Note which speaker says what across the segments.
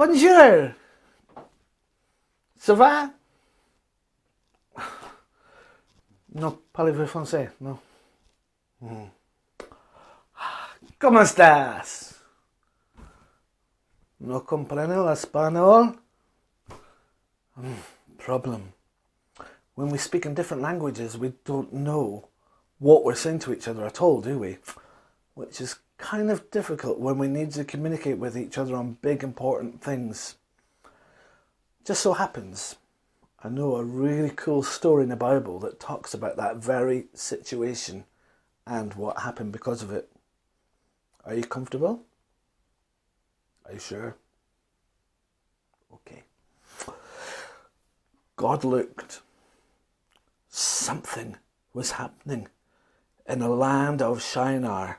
Speaker 1: Bonjour! Ça va? No parlez-vous français? No. ¿Cómo estás? No comprendo español? Problem. When we speak in different languages, we don't know what we're saying to each other at all, do we? Which is kind of difficult when we need to communicate with each other on big important things. Just so happens, I know a really cool story in the Bible that talks about that very situation and what happened because of it. Are you comfortable? Are you sure? Okay. God looked. Something was happening in the land of Shinar.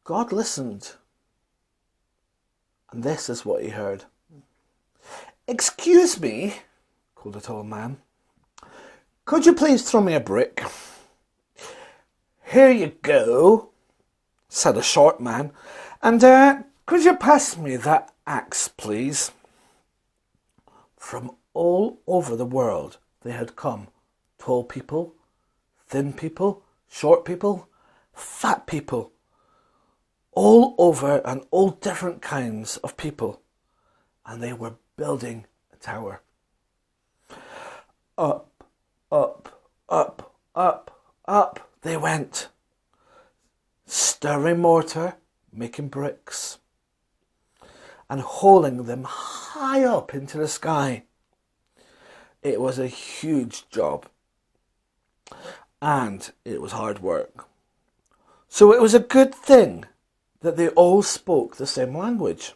Speaker 1: God listened, and this is what he heard. "Excuse me," called a tall man. "Could you please throw me a brick?" "Here you go," said a short man. "And could you pass me that axe, please?" From all over the world they had come. Tall people, thin people, short people, fat people. All over and all different kinds of people. And they were building a tower. Up, up, up, up, up they went. Stirring mortar, making bricks, and hauling them high up into the sky. It was a huge job. And it was hard work. So it was a good thing that they all spoke the same language.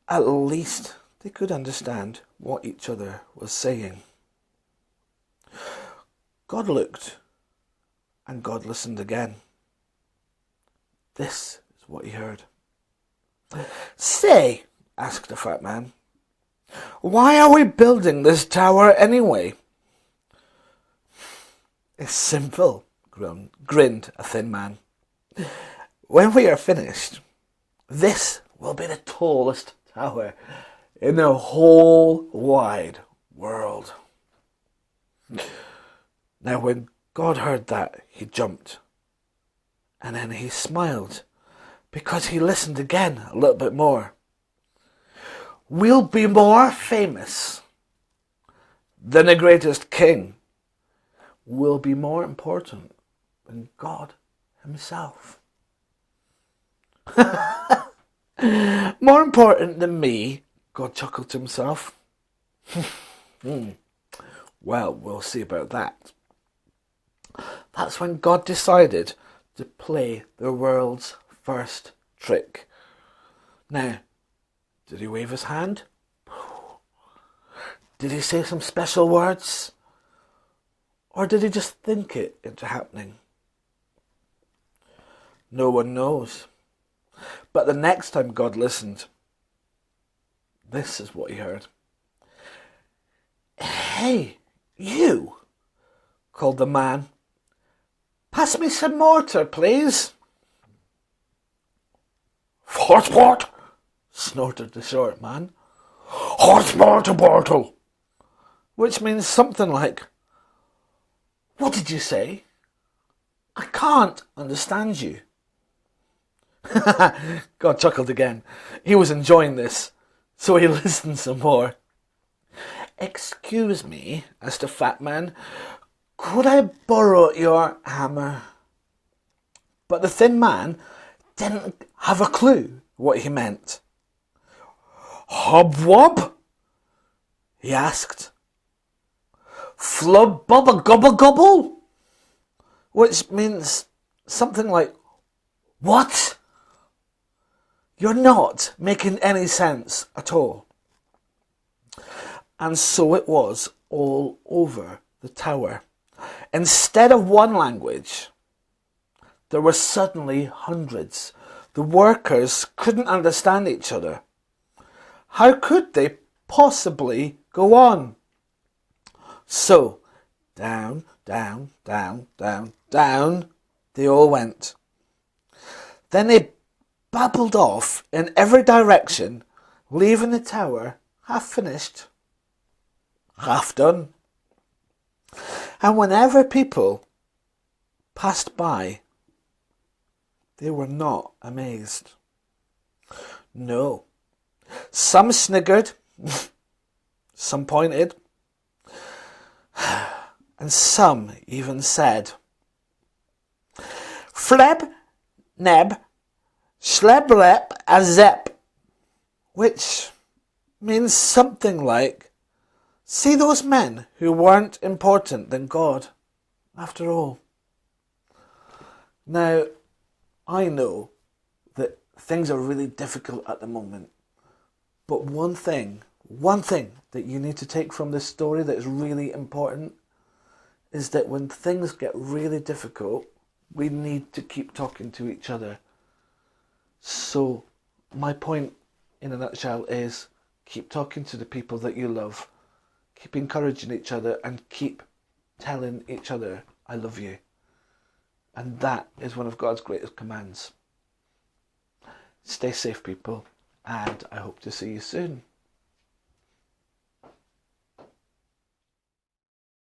Speaker 1: At least they could understand what each other was saying. God looked, and God listened again. This is what he heard. "Say," asked the fat man, "why are we building this tower anyway?" "It's simple," grinned a thin man. "When we are finished, this will be the tallest tower in the whole wide world." Now when God heard that, he jumped. And then he smiled, because he listened again a little bit more. "We'll be more famous than the greatest king. We'll be more important than God himself." "More important than me?" God chuckled to himself. Well, we'll see about that. That's when God decided to play the world's first trick. Now, did he wave his hand? Did he say some special words? Or did he just think it into happening? No one knows. But the next time God listened, this is what he heard. "Hey, you," called the man. "Pass me some mortar, please." "What?" snorted the short man. "Hot mortar bottle," which means something like, "What did you say? I can't understand you." God chuckled again. He was enjoying this, so he listened some more. "Excuse me," asked the fat man, "could I borrow your hammer?" But the thin man didn't have a clue what he meant. "Hobwob?" he asked. "Flub bubba gobble gobble?" Which means something like, "What? You're not making any sense at all." And so it was all over the tower. Instead of one language, there were suddenly hundreds. The workers couldn't understand each other. How could they possibly go on? So, down, down, down, down, down, they all went. Then they babbled off in every direction, leaving the tower half finished, half done. And whenever people passed by, they were not amazed. No. Some sniggered, some pointed, and some even said, "Fleb, neb, schleblep, a zep," which means something like, "See those men who weren't important than God, after all." Now, I know that things are really difficult at the moment, but one thing that you need to take from this story that is really important is that when things get really difficult, we need to keep talking to each other. So, my point in a nutshell is keep talking to the people that you love, keep encouraging each other, and keep telling each other, "I love you." And that is one of God's greatest commands. Stay safe, people, and I hope to see you soon.